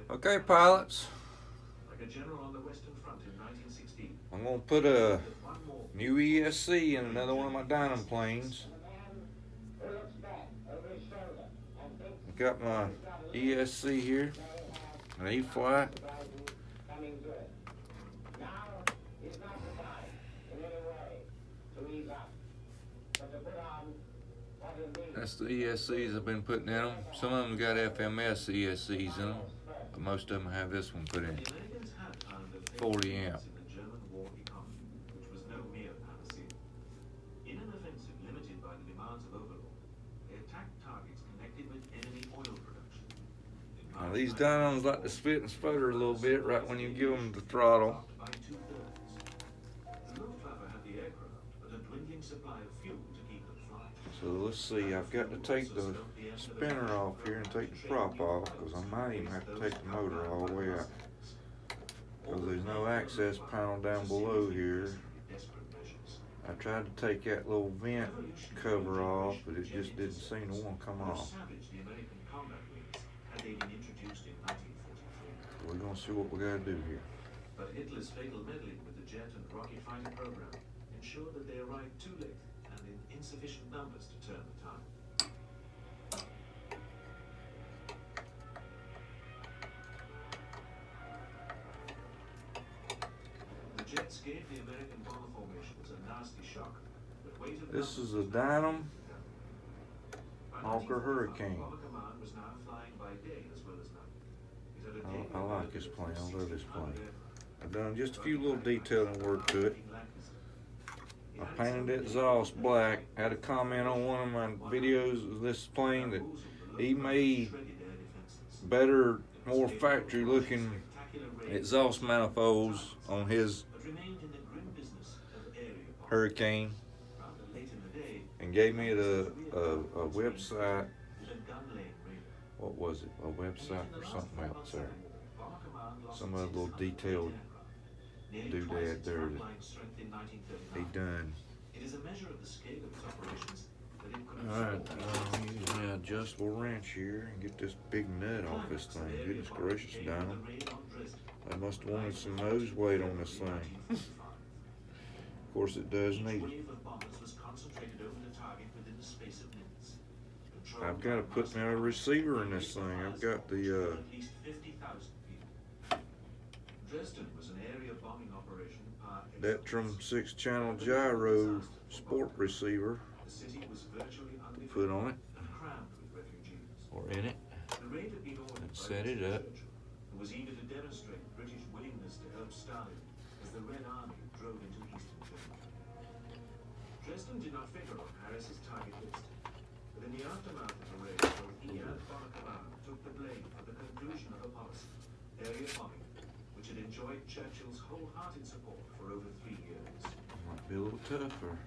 Okay, pilots, I'm going to put a new ESC in another one of my Dynam planes. I've got my ESC here, an E-flite. That's the ESCs I've been putting in them. Some of them got FMS ESCs in them, but most of them have this one put in. 40 amp. Now these Dynams like to spit and sputter a little bit right when you give them the throttle. So let's see, I've got to take the spinner off here and take the prop off, because I might even have to take the motor all the way out, because there's no access panel down below here. I tried to take that little vent cover off, but it just didn't seem to want to come off. We're going to see what we got to do here. But Hitler's fatal meddling with the jet and rocket fighter program ensured that they arrived too late and in insufficient numbers to turn the tide. The jets gave the American bomber formations a nasty shock, but waited. This is a Dynam Hawker Hurricane. Was now flying by day as well as night. I like this plane. I love this plane. I've done just a few little detailing work to it. I painted that exhaust black. Had a comment on one of my videos of this plane that he made better, more factory looking exhaust manifolds on his Hurricane, and gave me a website. What was it? A website or something else there? Some other little detailed doodad there that he done. Alright, I'm using an adjustable wrench here and get this big nut off this thing. Goodness gracious, Dynam. I must have wanted some nose weight on this thing. Of course it does need it. I've got to put my receiver in this thing. I've got the Detrum 6-channel gyro sport receiver put on it, or in it, and set it up. Was eager to demonstrate British willingness to help Stalin as the Red Army drove into eastern Germany. Dresden did not figure on Harris's target list, but in the aftermath of the raid, both he and Bonner took the blame for the conclusion of a policy, area bombing, which had enjoyed Churchill's wholehearted support for over 3 years. Might be a little tougher.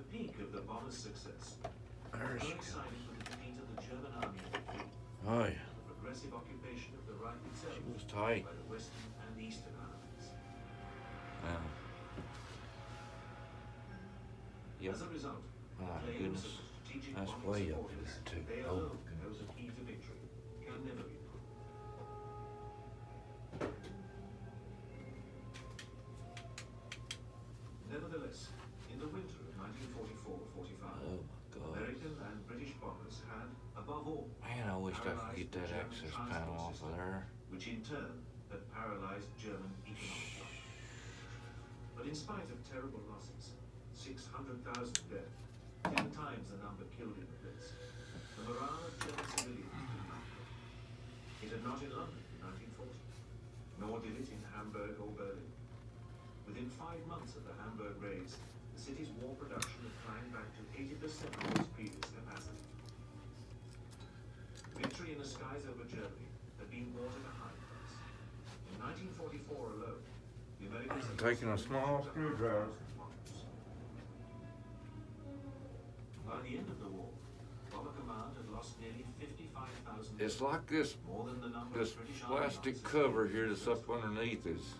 The peak of the bomber's success coincided with the defeat of the German army. Oh yeah. Progressive occupation of the Reich itself She was tight. by the Western and Eastern armies. Yep. As a result, My claims goodness. of the strategic That's bombing way up in supporters, there too. they Oh. alone knows the key to victory can never be proved. Nevertheless, in the winter of 1944-45, Oh my God. American and British bombers had, above all, Man, I wish I could get that access panel off of there. which in turn had paralyzed German economic life. But in spite of terrible losses, 600,000 dead, 10 times the number killed in the blitz, the morale of German civilians did not fall. It had not in London in 1940, nor did it in Hamburg or Berlin. Within 5 months of the Hamburg raids, the city's war production had climbed back to 80% of its previous capacity. Victory in the skies over Germany had been bought at a high price. In 1944 alone, the Americans had Taking a small screwdriver. By the end of the war, Bomber Command had lost nearly 55,000. It's like this more than the number this of British Army plastic officers cover here that's up underneath is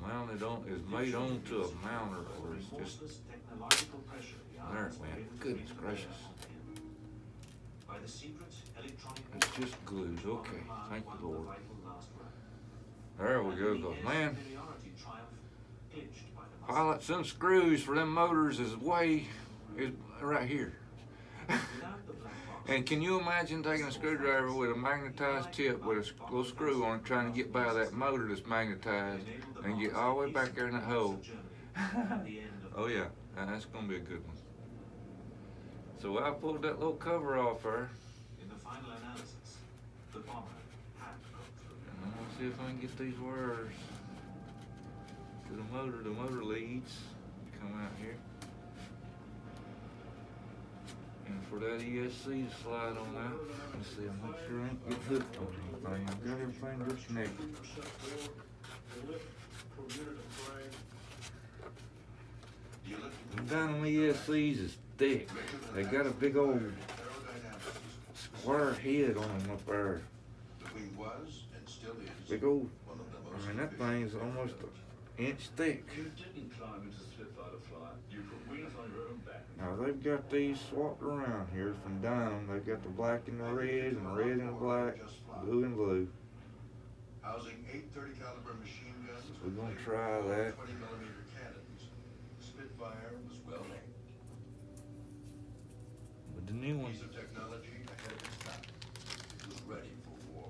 mounted on, is made onto a mounter, or it's just remorseless technological pressure the there, Allies man. were able to Goodness bring to bear gracious. on him. by the secret electronic It's warfare just glues. which Okay, Command thank won the Lord. the vital last round. There we go, And though. the Man, superiority triumph clinched by the muscle. pilot, some screws for them motors is right here. Without the black box, And can you imagine taking a screwdriver with a magnetized tip with a little screw on it, trying to get by that motor that's magnetized and get all the way back there in that hole? Oh yeah, that's gonna be a good one. So I pulled that little cover off there. In the final analysis, the bomber had gone through. And I'm gonna see if I can get these wires to the motor leads come out here. And for that ESC to slide on out, let's see, I'll make sure I ain't get hooked on anything. I've got everything disconnected. The Dynam ESCs is thick. They got a big old square head on them up there. Big old, I mean, that thing's almost an inch thick. You didn't climb into Spitfire to fly. You put wings on your own back. Now they've got these swapped around here from Dynam. They've got the black and the red, and the red and the black, blue and blue. Housing 830 caliber machine guns. We're gonna try that. 20mm cannons. Spitfire was well named. But the new one, Piece of technology ahead of its time. It was ready for war.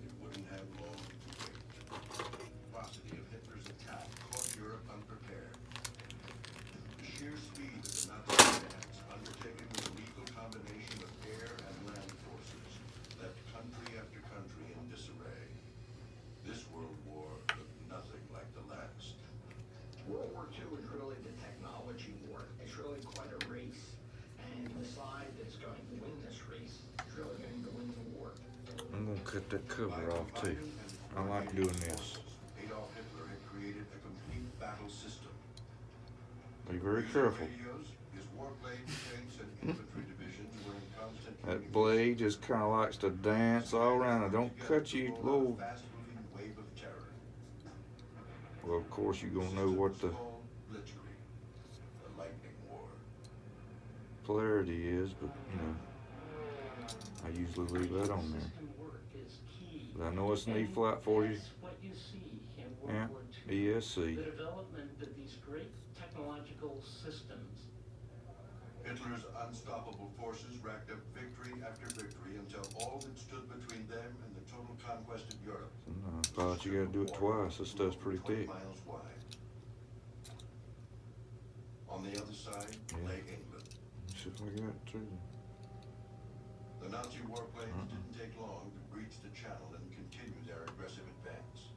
It wouldn't have long to wait. The ferocity of Hitler's attack caught Europe unprepared. The sheer speed of the Nazi advance, undertaken with a lethal combination of air and land forces, left country after country in disarray. This World War looked nothing like the last. World War II is really the technology war. It's really quite a race. And the side that's going to win this race is really going to win the war. I'm gonna cut that cover off too. I like doing this. Adolf Hitler had created a complete battle system. Be very careful. Radios, his warplane, tanks, and infantry divisions were in constant That blade just kind of likes to dance all around. It don't cut you, little. fast-moving wave of terror. Well, of course you're gonna know what the Blitzkrieg, the lightning war. polarity is, but you know, I usually leave that on there. System work is key. But I know it's an E-flite for you. That's what you see in Yeah, World War II. ESC. The development of these great technological systems. Hitler's unstoppable forces racked up victory after victory until all that stood between them and the total conquest of Europe. Sometimes pilot, you gotta do it twice. This stuff's pretty 20 thick. miles wide. On the other side Yeah. lay England. See if I got it too. The Nazi warplanes didn't take long to breach the channel and continue their aggressive advance.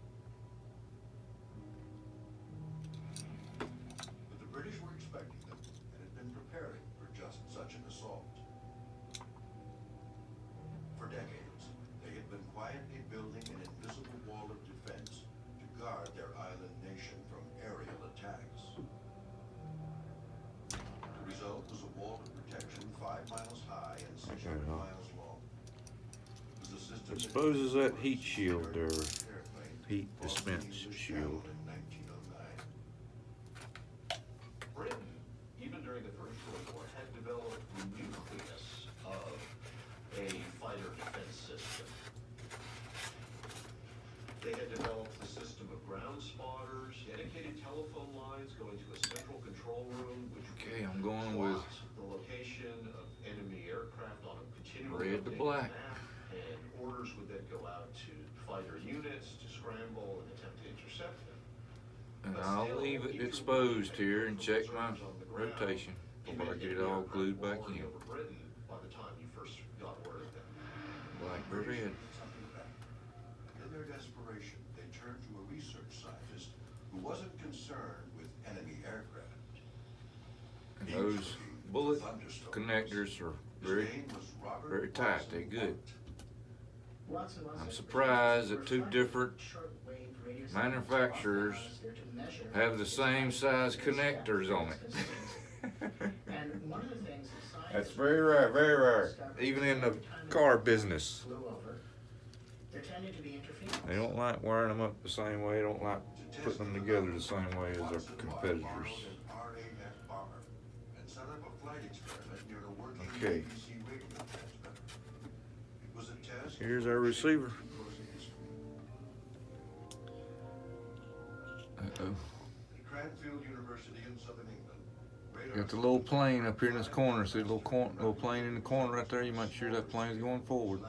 But the British were expecting them and had been preparing for just such an assault. For decades, they had been quietly building an invisible wall of defense to guard their island nation from aerial attacks. The result was a wall of protection 5 miles high and 600 it all. miles long. It was a system It that exposes that heat shield there, airplane heat while dispense fleeing the shield. channel in 1909. Britain, even during the First World War, had developed the nucleus of a fighter defense system. They had developed the system of ground spotters, dedicated telephone lines going to a central control room, which Okay, I'm going with plot the location of enemy aircraft on a continual red to updated black. map, and orders would then go out to fighter units to scramble and attempt to intercept them. And I'll leave it exposed here and check my rotation before I get it all glued back in. Over Britain by the time you first got word of them. Black or red. Something back. In their desperation, they turned to a research scientist who wasn't concerned with enemy aircraft. And He was those looking for bullet thunderstorms. connectors are His very, name was Robert very tight. Watson They're good. Watson I'm surprised that two different manufacturers have the same size connectors on it. And one of the things that scientists That's very rare, even in the car business. flew over, there tended to be interference. They don't like wiring them up the same way, don't like putting them together the same way as their competitors. RAF bomber and set up a flight experiment near a working Okay. ABC Here's our receiver. Uh-oh. Cranfield University in southern England. Got the little plane up here in this corner. See the little plane in the corner right there? You make sure that plane's going forward.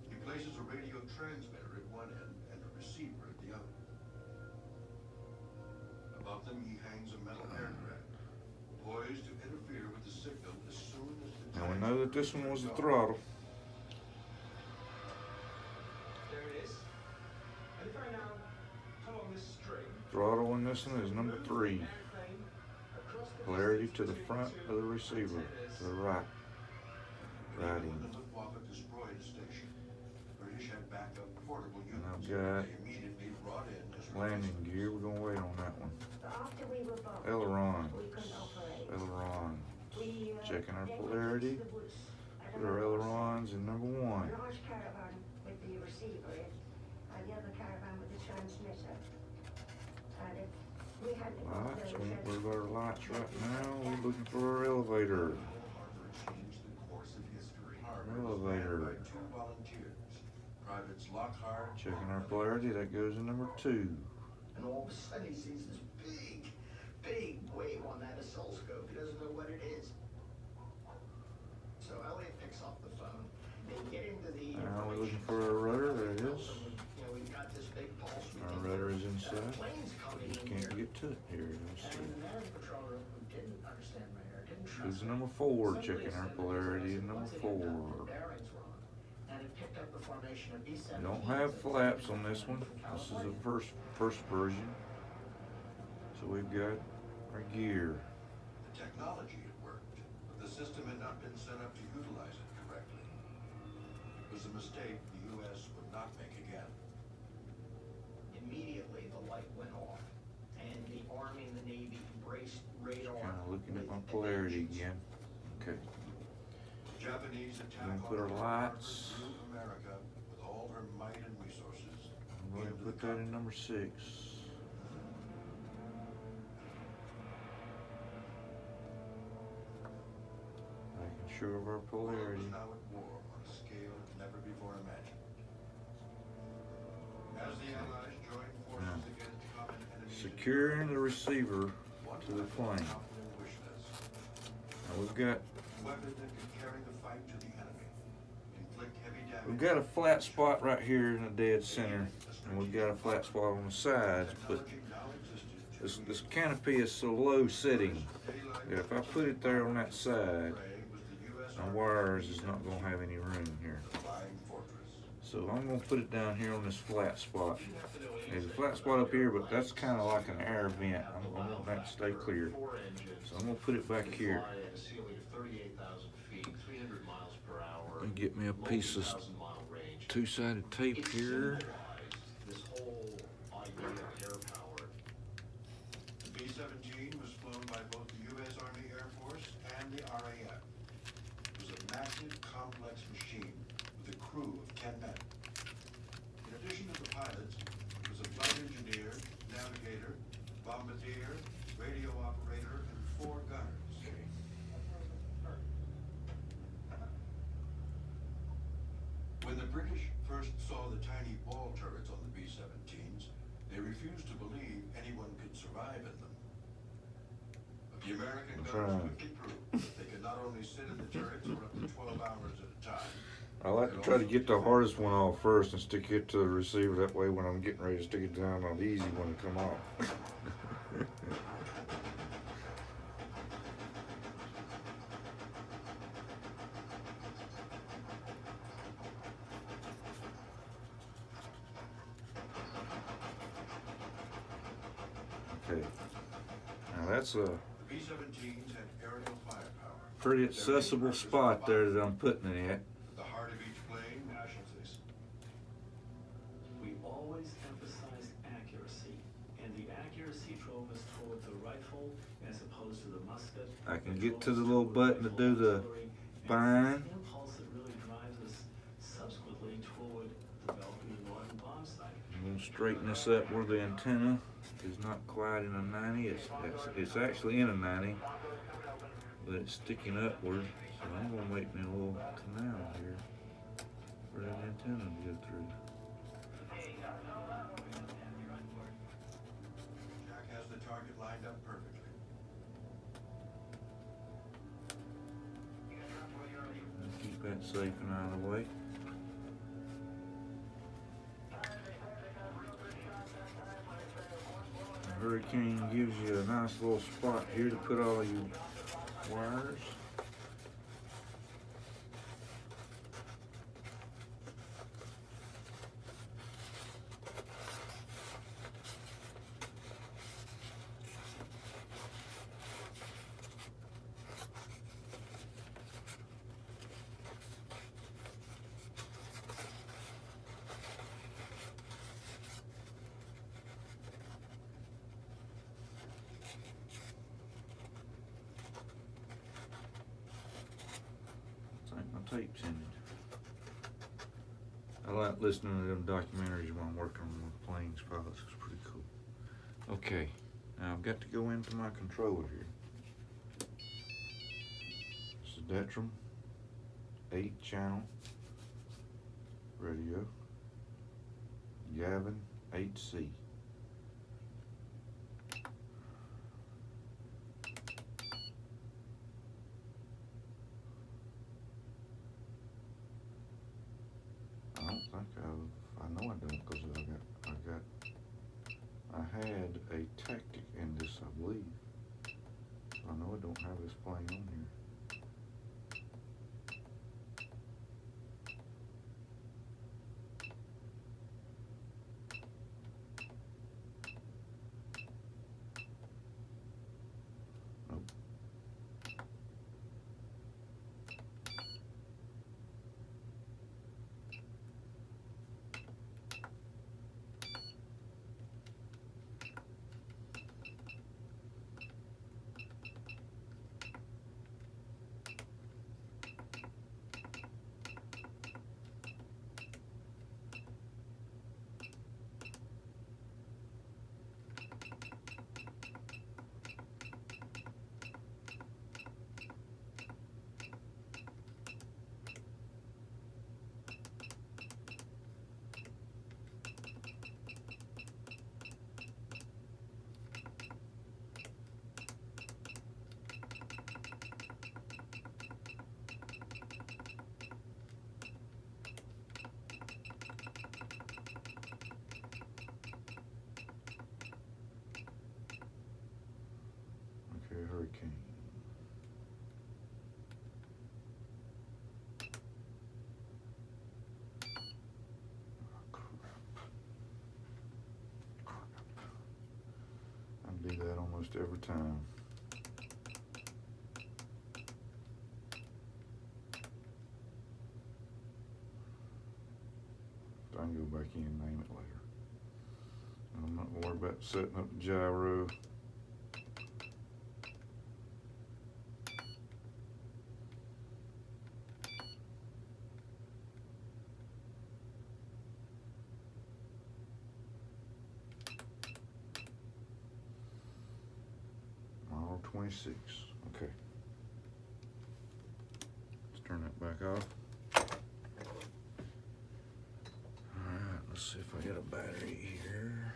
He places a radio transmitter at one end and a receiver at the other. Above them he hangs a metal aircraft, poised to interfere with the signal as soon as the Now we know that this one was the throttle. There it is. And if I now pull on this string, Throttle in this one is number 3. Polarity to the front of the receiver, to the right. Righty. When the Luftwaffe destroyed the station, British had backup portable And I've units. got They immediately brought in as landing gear. We're gonna wait on that one. After we were bombed, Ailerons. we couldn't operate. Ailerons. We, Checking our then polarity. went into the woods at Put our ailerons in number 1. a large caravan with the receiver in, and the other caravan with the transmitter. And if we hadn't got Lights. those We ain't worried about our lights transmitters, right now. We're looking for our elevator. Harvard changed the course of history. Harvard Elevator. was manned by 2 volunteers. Privates Lockhart. Checking our polarity. That goes in number 2. and all of a sudden he sees this big wave on that oscilloscope. He doesn't know what it is. So Elliot picks up the phone. They get into the Now we're looking for our rudder. There it is. You know, we've got this big pulse. We Our think rudder is that inside. plane's coming Just in can't here. get to it. Here it is. And the man in the control room who didn't understand radar, didn't trust Who's it, number 4? suddenly Checking our said that polarity his in number once again 4. got the bearings wrong, and it picked up the formation of B-17. We don't have flaps on this one. This is the first version. So we've got our gear. The technology had worked, but the system had not been set up to utilize it correctly. It was a mistake the U.S. would not make again. Immediately, the light went off, and the Army and the Navy embraced radar. Kind of looking at my with polarity vengeance. again. Okay. Japanese attack We're gonna put our on Pearl Harbor lights. threw America with all her might and resources. I'm going to into put the that in number 6. Making sure of our The world was polarity. now at war on a scale never before imagined. As the Allies joined forces against common enemies, Securing the receiver one to the weapon plane. top their wish list. Now we've got A weapon that could carry the fight to the enemy, inflict heavy damage. We've got a flat spot right here in the dead center, and we've got a flat spot on the sides, but Technology now existed to this canopy is so low sitting that if I put it there on that side, my wires is not gonna have any room here. flying fortress. So I'm gonna put it down here on this flat spot. There's a flat spot up here, but that's kind of like an air vent. I want that to stay clear. So I'm gonna put it back here. And get me a piece of two-sided tape here. This whole idea of air power. The B-17 was flown by both the U.S. Army Air Force and the RAF. It was a massive, complex machine with a crew of 10 men. In addition to the pilots, it was a flight engineer, navigator, bombardier, radio operator, and 4 gunners. When the British first saw the tiny ball turrets on the B-17s, they refused to believe anyone could survive in them. But the American That's gunners right. quickly proved that they could not only sit in the turrets for up to 12 hours at a time. I like to try to get the hardest one off first and stick it to the receiver. That way when I'm getting ready to stick it down, on the easy one to come off. Okay. Now that's a The B-17s had aerial firepower. pretty accessible spot there that I'm putting it at. The heart of each plane, Casualties. We always emphasized accuracy, and the accuracy drove us toward the rifle as opposed to the musket. I can It get drove to us the little toward button to rifle do the artillery, and bind. it's this impulse that really drives us subsequently toward developing the Northern bomb sight. I'm gonna straighten this up where the antenna is not quite in a 90. It's actually in a 90, but it's sticking upward. So I'm gonna make me a little canal here. for that antenna to go through. Jack has the target lined up perfectly. Keep that safe and out of the way. The Hurricane gives you a nice little spot here to put all your wires. I think my tape's ended. I like listening to them documentaries when I'm working with planes pilots. It's pretty cool. Okay, now I've got to go into my controller here. It's a Detrum 8-channel radio, Gavin 8C. I know I don't, because I had a tactic in this, I believe. I know I don't have this plane on here. Nope. Okay, Hurricane. Oh, crap. I do that almost every time. I can go back in and name it later. I'm not worried about setting up the gyro. Model 26. Okay. Let's turn that back off. Alright, let's see if I get a battery here.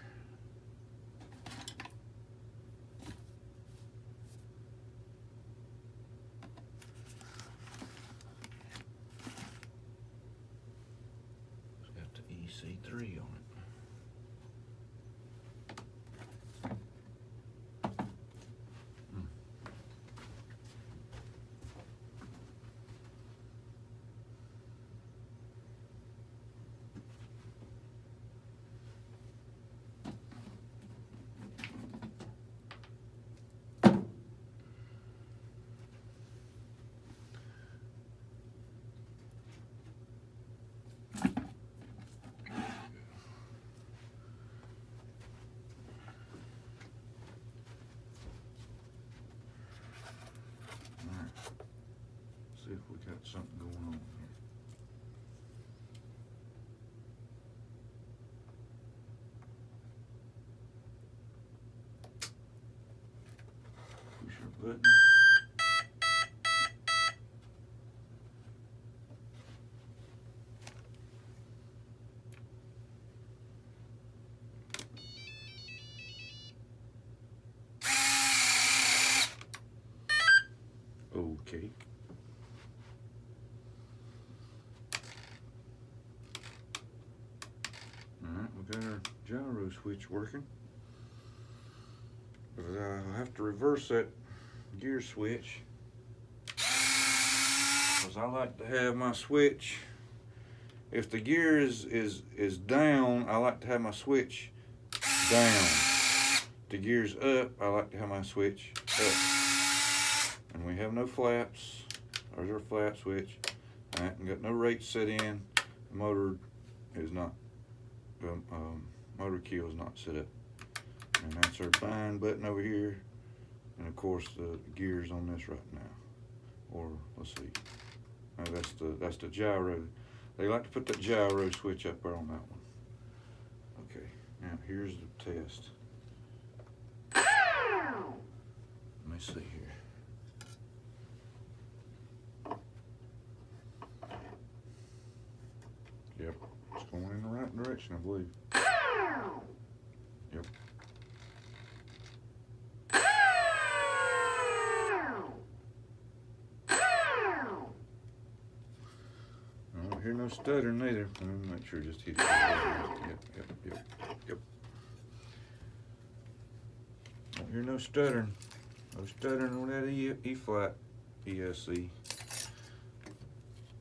It's got the EC3 on it. switch working. But I'll have to reverse that gear switch, because I like to have my switch, if the gear is down, I like to have my switch down. The gear's up, I like to have my switch up. And we have no flaps. There's our flap switch. I haven't got no rate set in. The motor is not, motor key is not set up. And that's our bind button over here. And of course the gear's on this right now. Or let's see. That's the gyro. They like to put that gyro switch up there on that one. Okay, now here's the test. Let me see here. Yep, it's going in the right direction, I believe. Yep. I don't hear no stuttering either. Let me make sure just hit it. Yep. Don't hear no stuttering. No stuttering on that E-flite ESC.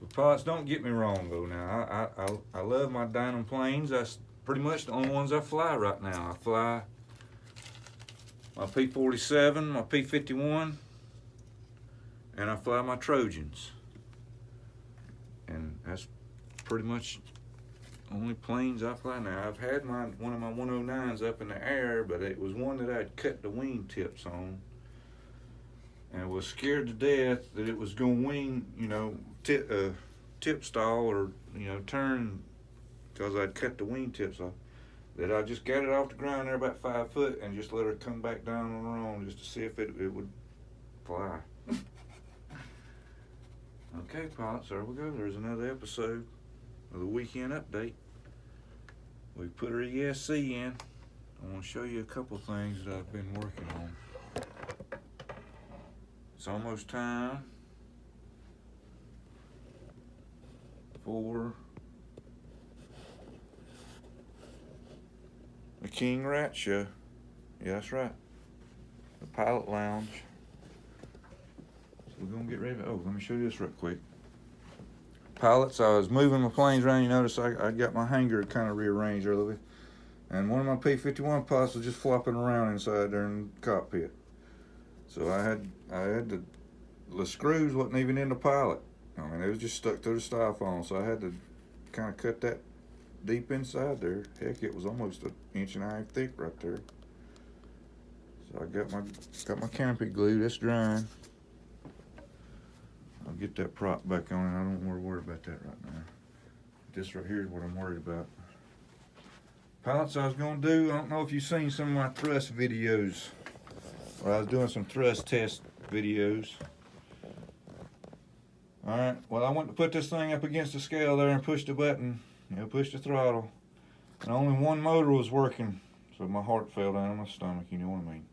But pilots, don't get me wrong though. Now I love my Dynam planes. That's pretty much the only ones I fly right now. I fly my P-47, my P-51, and I fly my Trojans. And that's pretty much the only planes I fly now. I've had one of my 109s up in the air, but it was one that I'd cut the wing tips on, and was scared to death that it was going to wing, tip stall or turn, because I'd cut the wing tips off. That I just got it off the ground there about 5 foot and just let her come back down on her own just to see if it would fly. Okay, pilots, there we go. There's another episode of the weekend update. We put our ESC in. I want to show you a couple things that I've been working on. It's almost time for the King Rat Show. Yeah, that's right. The Pilot Lounge. We're gonna get ready to, let me show you this real quick. Pilots, I was moving my planes around. You notice I got my hangar kind of rearranged a little bit. And one of my P-51 pilots was just flopping around inside there in the cockpit. So I had the screws wasn't even in the pilot. I mean, it was just stuck through the styrofoam. So I had to kind of cut that deep inside there. Heck, it was almost 1.5 inches thick right there. So I got my canopy glue. That's drying. I'll get that prop back on, and I don't want to worry about that right now. This right here is what I'm worried about. Pilots, I was going to do, I don't know if you've seen some of my thrust videos, where I was doing some thrust test videos. Alright, well, I went to put this thing up against the scale there and push the button, push the throttle, and only one motor was working, so my heart fell down in my stomach, you know what I mean.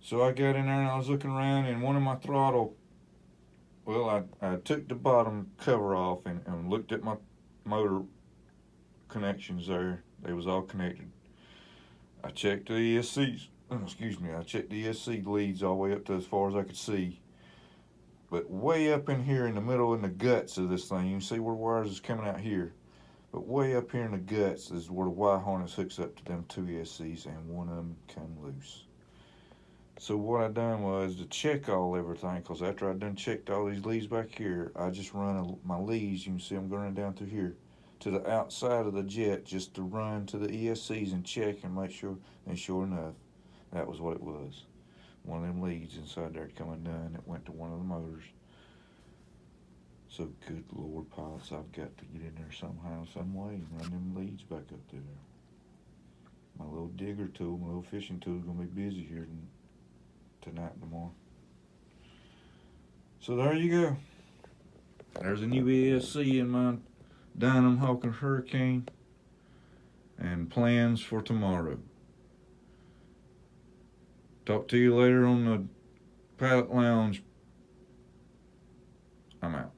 So I got in there and I was looking around, and one of my throttle, well, I took the bottom cover off and looked at my motor connections there. They was all connected. I checked the ESCs. I checked the ESC leads all the way up to as far as I could see. But way up in here in the middle, in the guts of this thing, you can see where the wires is coming out here. But way up here in the guts is where the wire harness hooks up to them 2 ESCs, and one of them came loose. So what I done was to check everything, because after I done checked all these leads back here, I just run my leads, you can see I'm going down through here, to the outside of the jet, just to run to the ESCs and check and make sure, and sure enough, that was what it was. One of them leads inside there come undone, it went to one of the motors. So good Lord, pilots, I've got to get in there somehow, some way, and run them leads back up through there. My little digger tool, my little fishing tool is going to be busy here tonight and tomorrow. So there you go. There's a new ESC in my Dynam Hawker Hurricane, and plans for tomorrow. Talk to you later on the Pilot Lounge. I'm out.